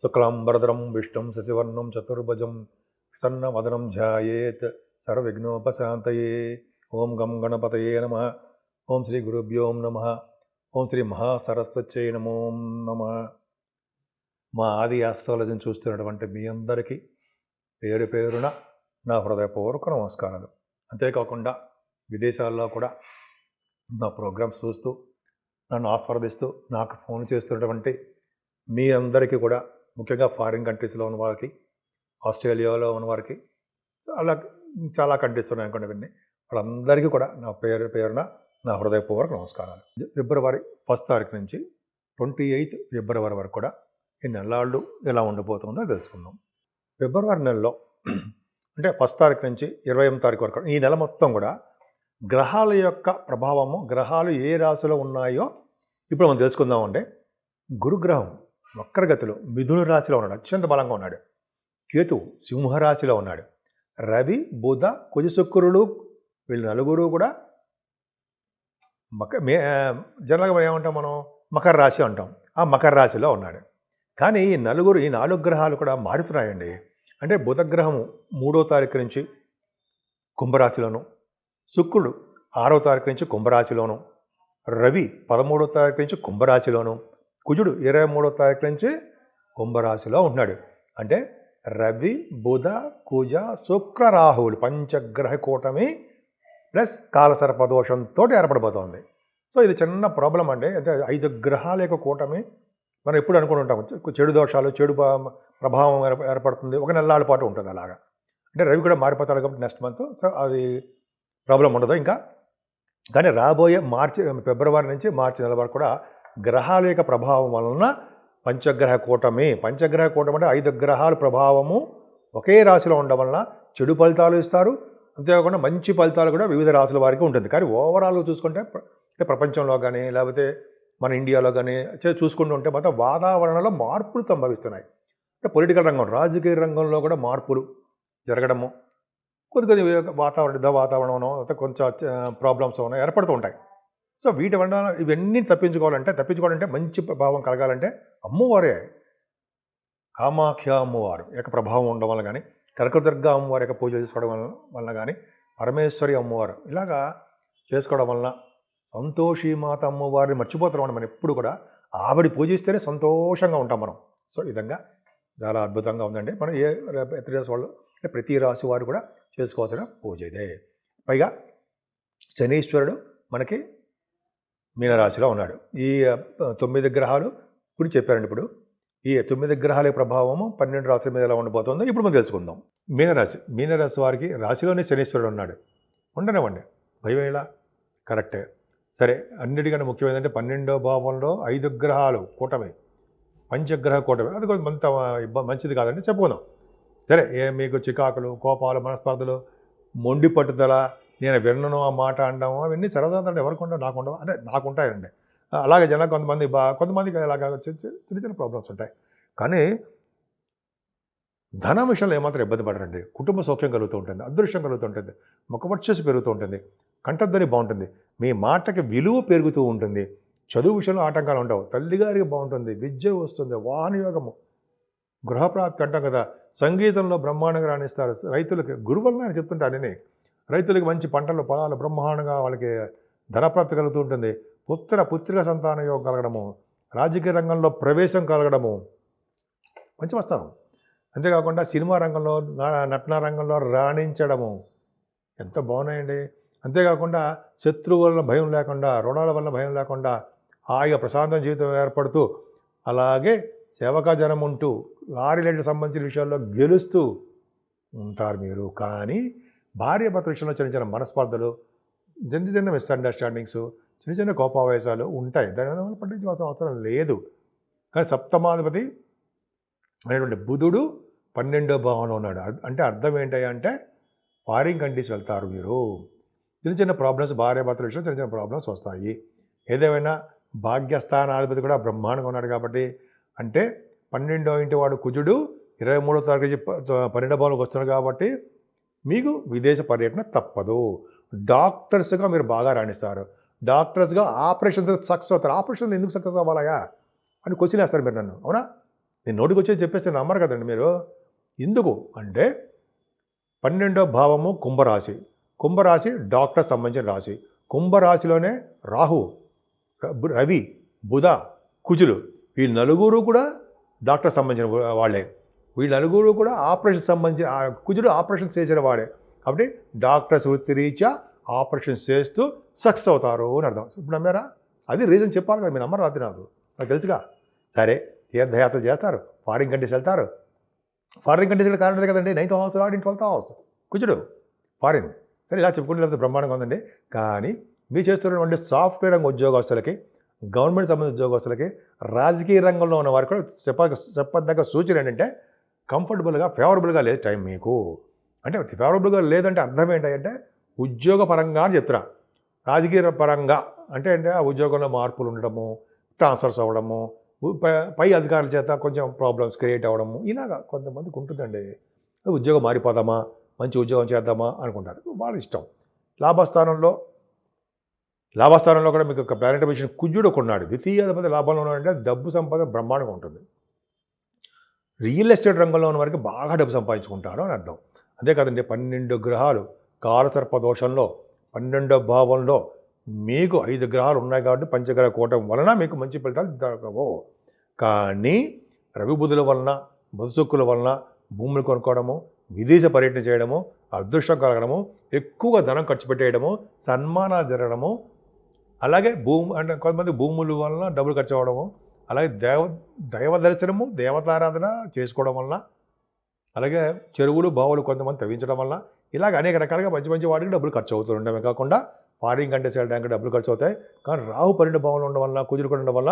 శుక్లాంబరధరం విష్ణుం శశివర్ణం చతుర్భుజం ప్రసన్నవదనం ధ్యాయేత్ సర్వవిఘ్నోపశాంతయే. ఓం గం గణపతయే నమః. ఓం శ్రీ గురుభ్యో నమః. ఓం శ్రీ మహాసరస్వత్యై నమో నమః. మా ఆది ఆస్ట్రాలజీని చూస్తున్నటువంటి మీ అందరికీ పేరు పేరున నా హృదయపూర్వక నమస్కారాలు. అంతేకాకుండా విదేశాల్లో కూడా నా ప్రోగ్రామ్స్ చూస్తూ నన్ను ఆస్వాదిస్తూ నాకు ఫోన్ చేస్తున్నటువంటి మీ అందరికీ కూడా, ముఖ్యంగా ఫారిన్ కంట్రీస్లో ఉన్న వారికి, ఆస్ట్రేలియాలో ఉన్న వారికి, చాలా కంట్రీస్ ఉన్నాయి అనుకోండి, ఇవన్నీ వాళ్ళందరికీ కూడా నా పేరున నా హృదయపూర్వక నమస్కారాలు. ఫిబ్రవరి 1 తారీఖు నుంచి 28 ఫిబ్రవరి వరకు కూడా ఈ నెలలు ఎలా ఉండబోతుందో తెలుసుకుందాం. ఫిబ్రవరి నెలలో అంటే 1 తారీఖు నుంచి 28 తారీఖు వరకు ఈ నెల మొత్తం కూడా గ్రహాల యొక్క ప్రభావము, గ్రహాలు ఏ రాశిలో ఉన్నాయో ఇప్పుడు మనం తెలుసుకుందామండి. గురుగ్రహం వక్రగతిలో మిథున రాశిలో ఉన్నాడు, అత్యంత బలంగా ఉన్నాడు. కేతు సింహరాశిలో ఉన్నాడు. రవి, బుధ, కుజ, శుక్రులు వీళ్ళు నలుగురు కూడా జనరల్గా ఏమంటాం మనం, మకర రాశి అంటాం. ఆ మకర రాశిలో ఉన్నాడు. కానీ ఈ 4 గ్రహాలు కూడా మారుతున్నాయండి. అంటే బుధగ్రహము 3వ తారీఖు నుంచి కుంభరాశిలోను, శుక్రుడు 6వ తారీఖు నుంచి కుంభరాశిలోను, రవి 13వ తారీఖు నుంచి కుంభరాశిలోను, కుజుడు 23వ తారీఖు నుంచి కుంభరాశిలో ఉన్నాడు. అంటే రవి, బుధ, కుజ, శుక్ర, రాహువులు పంచగ్రహ కూటమి ప్లస్ కాలసర్పదోషంతో ఏర్పడిపోతుంది. సో ఇది చిన్న ప్రాబ్లం అండి. అంటే 5 గ్రహాల యొక్క కూటమి మనం ఎప్పుడు అనుకుని ఉంటాం, చెడు దోషాలు, చెడు ప్రభావం ఏర్పడుతుంది, ఒక నెలల పాటు ఉంటుంది అలాగా. అంటే రవి కూడా మారిపోతాడు కాబట్టి నెక్స్ట్ మంత్, సో అది ప్రాబ్లం ఉండదు ఇంకా. కానీ రాబోయే ఫిబ్రవరి నుంచి మార్చి నెల వరకు కూడా గ్రహాల యొక్క ప్రభావం వలన పంచగ్రహ కూటమి అంటే 5 గ్రహాల ప్రభావము ఒకే రాశిలో ఉండడం వలన చెడు ఫలితాలు ఇస్తారు. అంతేకాకుండా మంచి ఫలితాలు కూడా వివిధ రాశుల వారికి ఉంటుంది. కానీ ఓవరాల్గా చూసుకుంటే ప్రపంచంలో కానీ లేకపోతే మన ఇండియాలో కానీ చూసుకుంటూ ఉంటే మొత్తం వాతావరణంలో మార్పులు సంభవిస్తున్నాయి. అంటే పొలిటికల్ రంగం, రాజకీయ రంగంలో కూడా మార్పులు జరగడము, కొద్ది వాతావరణం కొంచెం ప్రాబ్లమ్స్ ఏర్పడుతూ ఉంటాయి. సో వీటి వల్ల ఇవన్నీ తప్పించుకోవాలంటే మంచి ప్రభావం కలగాలంటే అమ్మవారే, కామాఖ్య అమ్మవారు యొక్క ప్రభావం ఉండడం వల్ల కానీ, కనకదుర్గ అమ్మవారి యొక్క పూజ చేసుకోవడం వలన కానీ, పరమేశ్వరి అమ్మవారు ఇలాగా చేసుకోవడం వలన, సంతోషి మాత అమ్మవారిని మర్చిపోతాం మనం ఎప్పుడు కూడా. ఆవిడ పూజిస్తేనే సంతోషంగా ఉంటాం మనం. సో ఈ విధంగా చాలా అద్భుతంగా ఉందండి. మనం ప్రతి రాశి వారు కూడా చేసుకోవాల్సిన పూజ ఇదే. పైగా శనీశ్వరుడు మనకి మీనరాశిలో ఉన్నాడు. ఈ 9 గ్రహాలు ఇప్పుడు చెప్పారండి. ఇప్పుడు ఈ 9 గ్రహాల ప్రభావము 12 రాశుల మీద ఎలా ఉండబోతుందో ఇప్పుడు మనం తెలుసుకుందాం. మీనరాశి వారికి రాశిలోనే శనీశ్వరుడు ఉన్నాడు. ఉండనివ్వండి, భయం ఎలా, కరెక్టే. సరే, అన్నిటికన్నా ముఖ్యమైనదంటే 12వ భావంలో 5 గ్రహాలు కూటమి, పంచగ్రహ కూటమి. అది కొంచెం మంచిది కాదండి, చెప్పుకుందాం. సరే, మీకు చికాకులు, కోపాలు, మనస్పర్ధలు, మొండి పట్టుదల, నేను విన్నను ఆ మాట అనడం, అవన్నీ సరదాలు ఎవరికి ఉండవు, నాకు ఉండవు. అంటే నాకు ఉంటాయండి. అలాగే జనాలు కొంతమందికి అలాగా చిన్న చిన్న ప్రాబ్లమ్స్ ఉంటాయి. కానీ ధన విషయంలో ఏమాత్రం ఇబ్బంది పడరండి. కుటుంబ సౌఖ్యం కలుగుతూ ఉంటుంది, అదృష్టం కలుగుతూ ఉంటుంది, ముఖవర్చస్సు పెరుగుతూ ఉంటుంది, కంఠధ్వని బాగుంటుంది, మీ మాటకి విలువ పెరుగుతూ ఉంటుంది, చదువు విషయంలో ఆటంకాలు ఉండవు, తల్లిగారికి బాగుంటుంది, విద్య వస్తుంది, వాహనయోగము, గృహప్రాప్తి అంటాం కదా, సంగీతంలో బ్రహ్మాండంగా రాణిస్తారు. రైతులకి గురువులను ఆయన చెప్తుంటారని, రైతులకి మంచి పంటలు, పొలాలు బ్రహ్మాండంగా వాళ్ళకి ధనప్రాప్తి కలుగుతూ ఉంటుంది, పుత్రిక సంతాన యోగం కలగడము, రాజకీయ రంగంలో ప్రవేశం కలగడము, మంచి వస్తాను. అంతేకాకుండా సినిమా రంగంలో, నటన రంగంలో రాణించడము ఎంత బాగున్నాయండి. అంతేకాకుండా శత్రువుల వల్ల భయం లేకుండా, రుణాల వల్ల భయం లేకుండా హాయిగా ప్రశాంతం జీవితం ఏర్పడుతూ, అలాగే సేవకా జనం ఉంటూ లారీలకు సంబంధించిన విషయాల్లో గెలుస్తూ ఉంటారు మీరు. కానీ భార్యాభర్తల విషయంలో చిన్న చిన్న మనస్పర్ధలు, చిన్న మిస్అండర్స్టాండింగ్స్, చిన్న కోపావేశాలు ఉంటాయి. దానివల్ల పట్టించాల్సిన అవసరం లేదు. కానీ సప్తమాధిపతి అనేటువంటి బుధుడు 12వ భావంలో ఉన్నాడు. అంటే అర్థం ఏంటంటే ఫారిన్ కంట్రీస్ వెళ్తారు మీరు. చిన్న ప్రాబ్లమ్స్, భార్యాభర్తల విషయంలో చిన్న ప్రాబ్లమ్స్ వస్తాయి. ఏదేమైనా భాగ్యస్థానాధిపతి కూడా బ్రహ్మాండంగా ఉన్నాడు కాబట్టి, అంటే 12వ ఇంటి వాడు కుజుడు 23వ తారీఖు నుంచి 12వ భావంలోకి వస్తున్నాడు కాబట్టి మీకు విదేశ పర్యటన తప్పదు. డాక్టర్స్గా మీరు బాగా రాణిస్తారు. డాక్టర్స్గా ఆపరేషన్స్ సక్సెస్ అవుతారు. ఆపరేషన్లు ఎందుకు సక్సెస్ అవ్వాలయా అని క్వశ్చన్ వేస్తారు మీరు నన్ను, అవునా? నేను నోటికి వచ్చేది చెప్పేస్తే నమ్మరు కదండి మీరు. ఎందుకు అంటే 12వ భావము కుంభరాశి. కుంభరాశి డాక్టర్ సంబంధించిన రాశి. కుంభరాశిలోనే రాహు, రవి, బుధ, కుజులు వీళ్ళు నలుగురు కూడా డాక్టర్ సంబంధించిన వాళ్ళే. వీళ్ళు నలుగురు కూడా ఆపరేషన్ సంబంధించిన కుజుడు ఆపరేషన్ చేసిన వాడే. కాబట్టి డాక్టర్స్ వృత్తిరీత్యా ఆపరేషన్ చేస్తూ సక్సెస్ అవుతారు అని అర్థం. ఇప్పుడు నమ్మారా? అది రీజన్ చెప్పాలి కదా, మీరు నమ్మరు రాత్రి నాకు తెలుసుగా. సరే, తీర్థయాత్రలు చేస్తారు, ఫారిన్ కంట్రీస్ వెళ్తారు. ఫారిన్ కంట్రీస్ కారణం కదండి, 9th హౌస్ రాడు, 12th హౌస్ కుజుడు ఫారిన్. సరే, ఇలా చెప్పుకుంటే లేకపోతే బ్రహ్మాండంగా ఉందండి. కానీ మీరు చేస్తున్నటువంటి సాఫ్ట్వేర్ రంగ ఉద్యోగస్తులకి, గవర్నమెంట్ సంబంధించిన ఉద్యోగస్తులకి, రాజకీయ రంగంలో ఉన్న వారికి కూడా చెప్పదగ్గ సూచన ఏంటంటే కంఫర్టబుల్గా, ఫేవరబుల్గా లేదు టైం మీకు. అంటే ఫేవరబుల్గా లేదంటే అర్థం ఏంటంటే ఉద్యోగ పరంగా అని చెప్తున్నా. రాజకీయ పరంగా అంటే ఆ ఉద్యోగంలో మార్పులు ఉండడము, ట్రాన్స్ఫర్స్ అవ్వడము, పై అధికారుల చేత కొంచెం ప్రాబ్లమ్స్ క్రియేట్ అవ్వడము, ఇలాగా కొంతమందికి ఉంటుందండి. ఉద్యోగం మారిపోదామా, మంచి ఉద్యోగం చేద్దామా అనుకుంటారు, వాళ్ళ ఇష్టం. లాభస్థానంలో కూడా మీకు ఒక ప్లానెట్ పొజిషన్ కుజుడు కొన్నాడు, ద్వితీయాధిపతి లాభంలో ఉన్నాడంటే డబ్బు సంపద బ్రహ్మాండంగా ఉంటుంది. రియల్ ఎస్టేట్ రంగంలో ఉన్న వారికి బాగా డబ్బు సంపాదించుకుంటారు అని అర్థం. అంతే కదండి, 12 గ్రహాలు కాలసర్ప దోషంలో 12వ భావంలో మీకు 5 గ్రహాలు ఉన్నాయి కాబట్టి పంచగ్రహ కూటం వలన మీకు మంచి ఫలితాలు దొరకవు. కానీ రవి బుధుల వలన, బుధశుక్కుల వలన భూములు కొనుక్కోవడము, విదేశ పర్యటన చేయడము, అదృష్టం కలగడము, ఎక్కువగా ధనం ఖర్చు పెట్టేయడము, సన్మానాలు జరగడము, అలాగే అంటే కొంతమంది భూముల వలన డబ్బులు ఖర్చు అవ్వడము, అలాగే దైవ దర్శనము, దేవతారాధన చేసుకోవడం వలన, అలాగే చెరువులు, బావులు కొంతమంది తవ్వించడం వల్ల, ఇలాగ అనేక రకాలుగా మంచి మంచి వాటికి డబ్బులు ఖర్చు అవుతూ ఉండడమే కాకుండా ఫారిన్ కంట్రీస్ వెళ్ళడానికి డబ్బులు ఖర్చు అవుతాయి. కానీ రాహు 12 భావంలో ఉండడం వల్ల, కుజులు ఉండడం వల్ల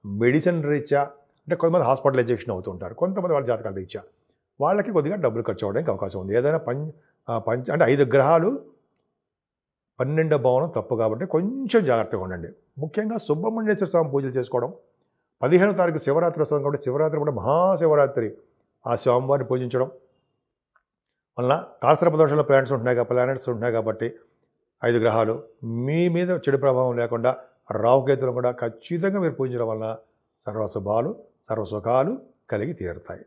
మెడిసిన్ రీత్యా అంటే కొంతమంది హాస్పిటలైజేషన్ అవుతూ ఉంటారు, కొంతమంది వాళ్ళ జాతకాల రీత్యా వాళ్ళకి కొద్దిగా డబ్బులు ఖర్చు అవ్వడానికి అవకాశం ఉంది. ఏదైనా అంటే 5 గ్రహాలు 12వ భావనం తప్పు కాబట్టి కొంచెం జాగ్రత్తగా ఉండండి. ముఖ్యంగా సుబ్రహ్మణ్యేశ్వర స్వామి పూజలు చేసుకోవడం. 15వ తారీఖు శివరాత్రి వస్తుంది కాబట్టి శివరాత్రి కూడా మహాశివరాత్రి ఆ స్వామివారిని పూజించడం వలన కాలసర్ప దోషంలో ప్లానెట్స్ ఉంటున్నాయి కాబట్టి 5 గ్రహాలు మీ మీద చెడు ప్రభావం లేకుండా రాహుకేతులు కూడా ఖచ్చితంగా మీరు పూజించడం వలన సర్వశుభాలు, సర్వసుఖాలు కలిగి తీరుతాయి.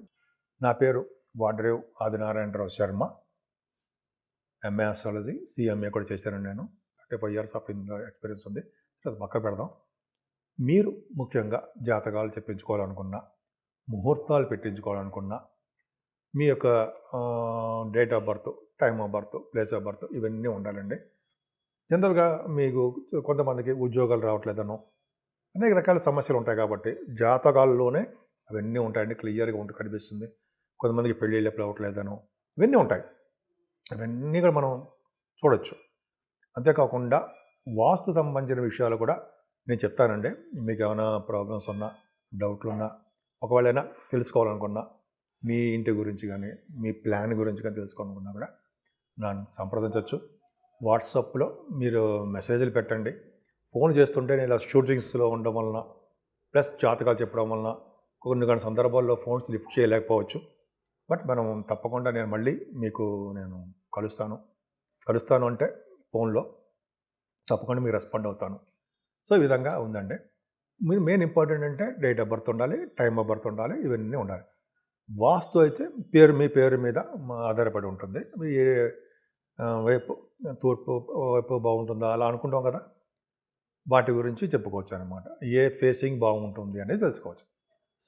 నా పేరు Vadrev Adinarayanarao Sharma. MA astrology, CMA కూడా చేశాను నేను. 35 years ఆఫ్ ఎక్స్పీరియన్స్ ఉంది. అది పక్క పెడదాం. మీరు ముఖ్యంగా జాతకాలు చెప్పించుకోవాలనుకున్నా, ముహూర్తాలు పెట్టించుకోవాలనుకున్నా, మీ యొక్క date of birth, time of birth, place of birth ఇవన్నీ ఉండాలండి. జనరల్గా మీకు కొంతమందికి ఉద్యోగాలు రావట్లేదనో అనేక రకాల సమస్యలు ఉంటాయి కాబట్టి జాతకాల్లోనే అవన్నీ ఉంటాయండి, క్లియర్గా కనిపిస్తుంది. కొంతమందికి పెళ్ళిళ్ళు ఎప్పుడు అవ్వట్లేదనో ఇవన్నీ ఉంటాయి. అవన్నీ కూడా మనం చూడొచ్చు. అంతేకాకుండా వాస్తు సంబంధించిన విషయాలు కూడా నేను చెప్తానండి. మీకు ఏమైనా ప్రాబ్లమ్స్ ఉన్నా, డౌట్లు ఉన్నా, ఒకవేళ తెలుసుకోవాలనుకున్నా, మీ ఇంటి గురించి కానీ, మీ ప్లాన్ గురించి కానీ తెలుసుకోవాలనుకున్నా కూడా నన్ను సంప్రదించవచ్చు. వాట్సాప్లో మీరు మెసేజ్లు పెట్టండి. ఫోన్ చేస్తుంటే నేను ఇలా షూటింగ్స్లో ఉండడం వలన ప్లస్ జాతకాలు చెప్పడం వలన కొన్ని సందర్భాల్లో ఫోన్స్ లిఫ్ట్ చేయలేకపోవచ్చు. బట్ మనం తప్పకుండా నేను మళ్ళీ మీకు కలుస్తాను అంటే ఫోన్లో తప్పకుండా మీకు రెస్పాండ్ అవుతాను. సో ఈ విధంగా ఉందండి. మీరు మెయిన్ ఇంపార్టెంట్ అంటే డేట్ ఆఫ్ బర్త్ ఉండాలి, టైమ్ ఆఫ్ బర్త్ ఉండాలి, ఇవన్నీ ఉండాలి. వాస్తు అయితే మీ పేరు మీద ఆధారపడి ఉంటుంది. ఏ వైపు, తూర్పు వైపు బాగుంటుందా అలా అనుకుంటాం కదా, వాటి గురించి చెప్పుకోవచ్చు అనమాట. ఏ ఫేసింగ్ బాగుంటుంది అనేది తెలుసుకోవచ్చు.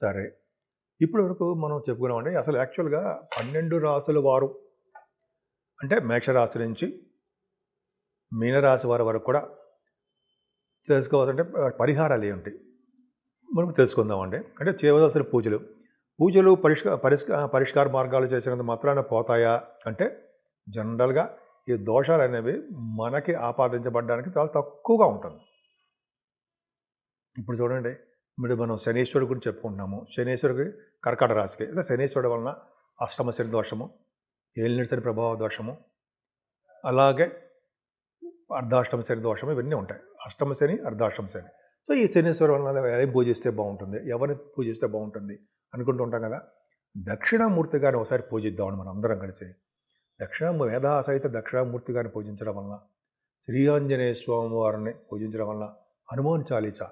సరే, ఇప్పటి వరకు మనం చెప్పుకున్నామండి. అసలు యాక్చువల్గా 12 రాసుల వారు అంటే మేషరాశి నుంచి మీనరాశి వారి వరకు కూడా తెలుసుకోవాలంటే పరిహారాలు ఏంటి మనం తెలుసుకుందామండి. అంటే చేయవలసిన పూజలు పరిష్కార మార్గాలు చేసినంత మాత్రాన పోతాయా అంటే జనరల్గా ఈ దోషాలు అనేవి మనకి ఆపాదించబడడానికి చాలా తక్కువగా ఉంటుంది. ఇప్పుడు చూడండి, మనం శనీశ్వరుడు గురించి చెప్పుకుంటున్నాము. శనీశ్వరుడికి కర్కాట రాశికి అంటే శనీశ్వరుడు వలన అష్టమ శని దోషము, ఏలినాటి శని ప్రభావ దోషము, అలాగే అర్ధాష్టమ శని దోషము ఇవన్నీ ఉంటాయి. అష్టమ శని, అర్ధాష్టమ శని. సో ఈ శనీశ్వరు వలన ఎవరిని పూజిస్తే బాగుంటుంది, ఎవరిని పూజిస్తే బాగుంటుంది అనుకుంటూ ఉంటాం కదా. దక్షిణామూర్తి గారిని ఒకసారి పూజిద్దామని మనం అందరం కలిసి మేధా సహిత దక్షిణామూర్తి గారిని పూజించడం వలన, శ్రీ ఆంజనేయ స్వామి వారిని పూజించడం వలన, హనుమాన్ చాలీసా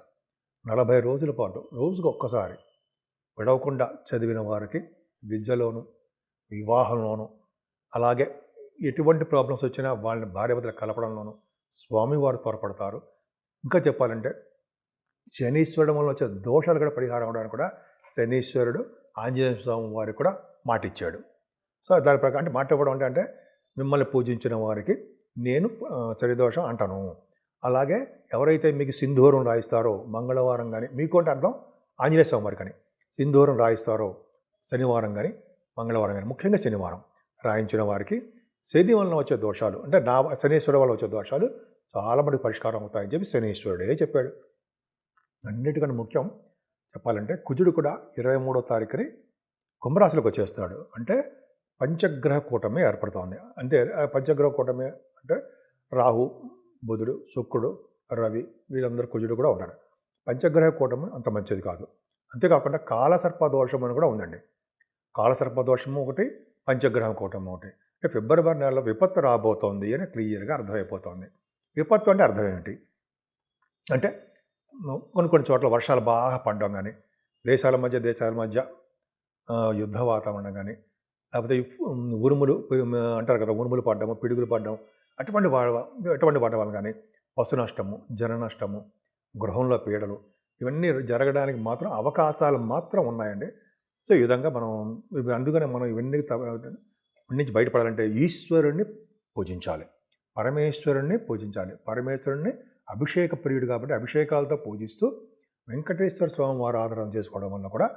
40 రోజుల పాటు రోజుకు ఒక్కసారి విడవకుండా చదివిన వారికి విద్యలోను, వివాహంలోను, అలాగే ఎటువంటి ప్రాబ్లమ్స్ వచ్చినా వాళ్ళని భార్యాభర్తలు కలపడంలోనూ స్వామివారు త్వరపడతారు. ఇంకా చెప్పాలంటే శనీశ్వరుడు వల్ల వచ్చే దోషాలు కూడా పరిహారం అవడానికి కూడా శనీశ్వరుడు ఆంజనేయ స్వామి వారికి కూడా మాటిచ్చాడు. సో దాని ప్రకారం అంటే మాట ఇవ్వడం అంటే మిమ్మల్ని పూజించిన వారికి నేను చరిదోషం అంటాను. అలాగే ఎవరైతే మీకు సింధూరం రాయిస్తారో మంగళవారం కానీ, మీకు అంటే అర్థం ఆంజనేయ స్వామి వారికి కానీ సింధూరం రాయిస్తారో శనివారం కానీ మంగళవారం కానీ, ముఖ్యంగా శనివారం రాయించిన వారికి శని వలన వచ్చే దోషాలు అంటే శనీశ్వరుడు వల్ల వచ్చే దోషాలు చాలా మటుకు పరిష్కారం అవుతాయని చెప్పి శనీశ్వరుడే చెప్పాడు. అన్నిటికన్నా ముఖ్యం చెప్పాలంటే కుజుడు కూడా 23వ తారీఖుని కుంభరాశిలోకి వచ్చేస్తున్నాడు. అంటే పంచగ్రహ కూటమి ఏర్పడుతోంది. అంటే పంచగ్రహ కూటమి అంటే రాహు, బుధుడు, శుక్రుడు, రవి వీళ్ళందరూ కుజుడు కూడా ఉన్నాడు. పంచగ్రహ కూటమి అంత మంచిది కాదు. అంతేకాకుండా కాలసర్ప దోషం అని కూడా ఉందండి. కాలసర్ప దోషము ఒకటి, పంచగ్రహ కూటమి ఒకటి. అంటే ఫిబ్రవరి నెలలో విపత్తు రాబోతోంది అని క్లియర్గా అర్థమైపోతుంది. విపత్తు అంటే అర్థం ఏంటి అంటే కొన్ని చోట్ల వర్షాలు బాగా పడడం కానీ, దేశాల మధ్య యుద్ధ వాతావరణం కానీ, లేకపోతే ఉరుములు అంటారు కదా, ఉరుములు పడ్డము, పిడుగులు పడ్డం, అటువంటి వాటి వల్ల కానీ పశు నష్టము, జన నష్టము, గృహంలో పీడలు ఇవన్నీ జరగడానికి మాత్రం అవకాశాలు మాత్రం ఉన్నాయండి. సో ఈ విధంగా అందుకనే మనం ఇవన్నీ నుంచి బయటపడాలంటే ఈశ్వరుణ్ణి పూజించాలి, పరమేశ్వరుణ్ణి పూజించాలి. పరమేశ్వరుణ్ణి అభిషేక ప్రియుడు కాబట్టి అభిషేకాలతో పూజిస్తూ వెంకటేశ్వర స్వామి వారు ఆరాధన చేసుకోవడం వల్ల కూడా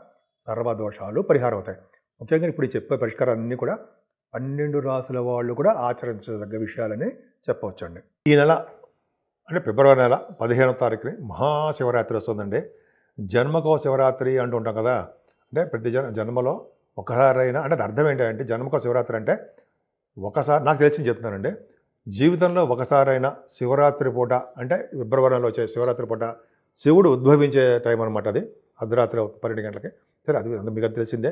సర్వదోషాలు పరిహారం అవుతాయి. ముఖ్యంగా ఇప్పుడు చెప్పే పరిష్కారాలన్నీ కూడా 12 రాసుల వాళ్ళు కూడా ఆచరించదగ్గ విషయాలని చెప్పవచ్చండి. ఈ నెల అంటే ఫిబ్రవరి నెల 15వ తారీఖుని మహాశివరాత్రి వస్తుందండి. జన్మకో శివరాత్రి అంటుంటాం కదా. అంటే ప్రతి జన్మలో ఒకసారైనా అంటే అర్థం ఏంటంటే జన్మకో శివరాత్రి అంటే ఒకసారి నాకు తెలిసి చెప్తున్నానండి. జీవితంలో ఒకసారైనా శివరాత్రి పూట అంటే ఫిబ్రవరి నెలలో వచ్చే శివరాత్రి పూట శివుడు ఉద్భవించే టైం అనమాట. అది అర్ధరాత్రి 12 గంటలకి. సరే అది మీకు తెలిసిందే.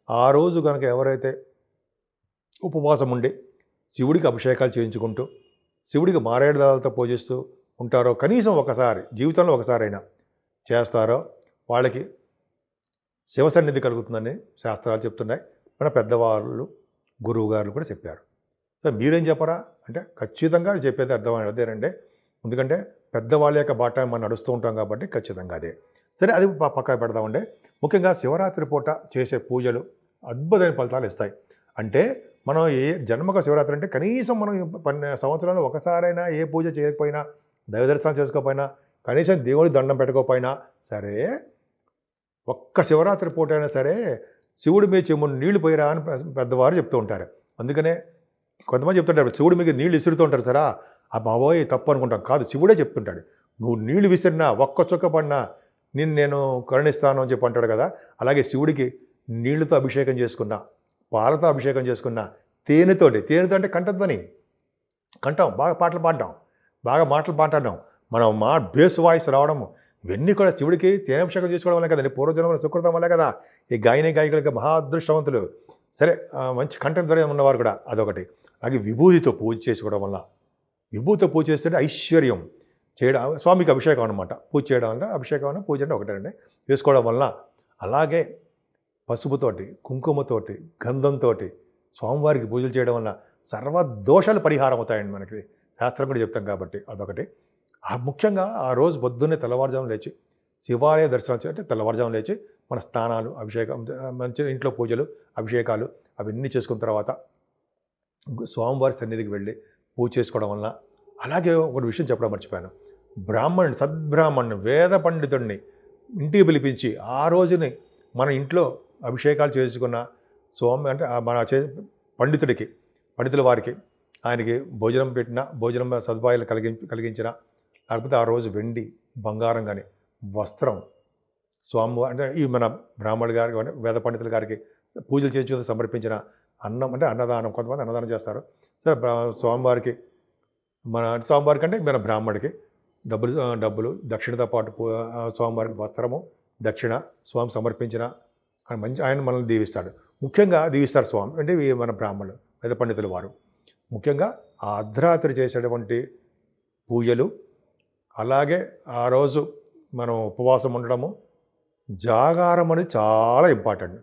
ఆ రోజు కనుక ఎవరైతే ఉపవాసం ఉండి శివుడికి అభిషేకాలు చేయించుకుంటూ శివుడికి మారేడు దళాలతో పూజిస్తూ ఉంటారో, కనీసం ఒకసారి జీవితంలో ఒకసారైనా చేస్తారో వాళ్ళకి శివసన్నిధి కలుగుతుందని శాస్త్రాలు చెప్తున్నాయి. మన పెద్దవాళ్ళు, గురువుగారులు కూడా చెప్పారు. సో మీరేం చెప్పరా అంటే ఖచ్చితంగా చెప్పేది అర్థమయ్యేదేనండి. ఎందుకంటే పెద్దవాళ్ళ యొక్క బాట మనం నడుస్తూ ఉంటాం కాబట్టి ఖచ్చితంగా అదే. సరే అది పక్కా పెడదామండి. ముఖ్యంగా శివరాత్రి పూట చేసే పూజలు అద్భుతమైన ఫలితాలు ఇస్తాయి. అంటే మనం జన్మక శివరాత్రి అంటే కనీసం మనం 12 సంవత్సరాలు ఒకసారైనా ఏ పూజ చేయకపోయినా, దైవ దర్శనం చేసుకోకపోయినా, కనీసం దేవుడి దండం పెట్టుకోకపోయినా సరే, ఒక్క శివరాత్రి పూట అయినా సరే శివుడి మీద చెమ్ముడు నీళ్లు పోయిరా అని పెద్దవారు చెప్తూ ఉంటారు. అందుకనే కొంతమంది చెప్తుంటారు శివుడి మీద నీళ్ళు విసురుతూ ఉంటారు సరా. ఆ బాబోయ్ తప్పు అనుకుంటాం. కాదు, శివుడే చెప్తుంటాడు నువ్వు నీళ్లు విసిరినా ఒక్క చుక్క పడినా నేను కరుణిస్తాను అని చెప్పి అంటాడు కదా. అలాగే శివుడికి నీళ్లతో అభిషేకం చేసుకున్నా, పాలతో అభిషేకం చేసుకున్నా, తేనెతో అంటే కంఠధ్వని, కంఠం బాగా పాటలు పాడడం, బాగా మాటలు మాట్లాడడం, మనం బేస్ వాయిస్ రావడము, ఇవన్నీ కూడా శివుడికి తేనాభిషేకం చేసుకోవడం వల్ల కదండి. పూర్వజన్మల సుకృతం వల్లే కదా ఈ గాయకులకి మహా అదృష్టవంతులు. సరే మంచి కంఠధ్వని ఉన్నవారు కూడా అదొకటి. అలాగే విభూతితో పూజ చేసుకోవడం వల్ల, విభూతితో పూజ చేస్తే ఐశ్వర్యం చేయడం, స్వామికి అభిషేకం అనమాట. పూజ చేయడం వల్ల అభిషేకం అన్న పూజ అంటే ఒకటేనండి చేసుకోవడం వల్ల. అలాగే పసుపుతోటి, కుంకుమతోటి, గంధంతో స్వామివారికి పూజలు చేయడం వల్ల సర్వదోషాలు పరిహారం అవుతాయండి. మనకి శాస్త్రం కూడా చెప్తాం కాబట్టి అదొకటి. ముఖ్యంగా ఆ రోజు పొద్దున్నే తెల్లవారుజాము లేచి శివాలయ దర్శనం అంటే తెల్లవారుజాము లేచి మన స్నానాలు, అభిషేకం, మంచి ఇంట్లో పూజలు, అభిషేకాలు అవన్నీ చేసుకున్న తర్వాత స్వామివారి సన్నిధికి వెళ్ళి పూజ చేసుకోవడం వల్ల. అలాగే ఒక విషయం చెప్పడం మర్చిపోయాను. సద్బ్రాహ్మణుని, వేద పండితుడిని ఇంటికి పిలిపించి ఆ రోజుని మన ఇంట్లో అభిషేకాలు చేసుకున్న స్వామి అంటే మన పండితుల వారికి ఆయనకి భోజనం పెట్టిన, భోజనం సదుపాయాలు కలిగించిన, లేకపోతే ఆ రోజు వెండి, బంగారం కానీ, వస్త్రం స్వామి అంటే ఈ మన బ్రాహ్మణుడు గారికి కానీ వేద పండితుల గారికి పూజలు చేయించుకుని సమర్పించిన అన్నం అంటే అన్నదానం, కొంతమంది అన్నదానం చేస్తారు. సరే స్వామివారికి అంటే మన బ్రాహ్మడికి డబ్బులు దక్షిణతో పాటు స్వామివారికి వస్త్రము, దక్షిణ స్వామి సమర్పించిన మంచి ఆయన మనల్ని దీవిస్తాడు. ముఖ్యంగా దీవిస్తారు స్వామి అంటే మన బ్రాహ్మణులు, వేద పండితులు వారు. ముఖ్యంగా ఆ అర్ధరాత్రి చేసేటువంటి పూజలు, అలాగే ఆ రోజు మనం ఉపవాసం ఉండడము, జాగారం అనేది చాలా ఇంపార్టెంట్.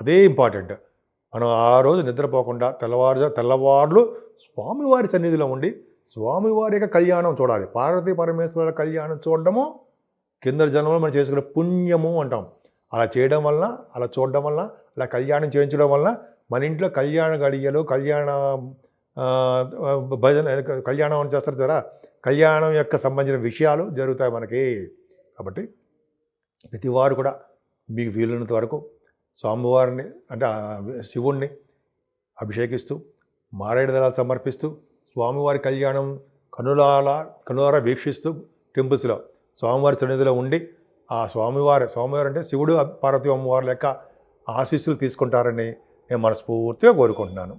అదే ఇంపార్టెంట్. మనం ఆ రోజు నిద్రపోకుండా తెల్లవార్లు స్వామివారి సన్నిధిలో ఉండి స్వామివారి యొక్క కళ్యాణం చూడాలి. పార్వతీ పరమేశ్వరుల కళ్యాణం చూడడము కింద జన్మలో మనం చేసుకునే పుణ్యము అంటాం. అలా చేయడం వల్ల, అలా చూడడం వల్ల, అలా కళ్యాణం చేయించడం వల్ల మన ఇంట్లో కళ్యాణ గడియలు, భజన, కళ్యాణం అని చేస్తారు కదా, కళ్యాణం యొక్క సంబంధించిన విషయాలు జరుగుతాయి మనకి. కాబట్టి ప్రతివారు కూడా మీకు వీలున్నంత వరకు స్వామివారిని అంటే శివుణ్ణి అభిషేకిస్తూ మారేడు దళాలు సమర్పిస్తూ స్వామివారి కళ్యాణం కనులారా వీక్షిస్తూ టెంపుల్స్లో స్వామివారి సన్నిధిలో ఉండి ఆ స్వామివారు అంటే శివుడు పార్వతీ అమ్మవారి లెక్క ఆశీస్సులు తీసుకుంటారని నేను మనస్ఫూర్తిగా కోరుకుంటున్నాను.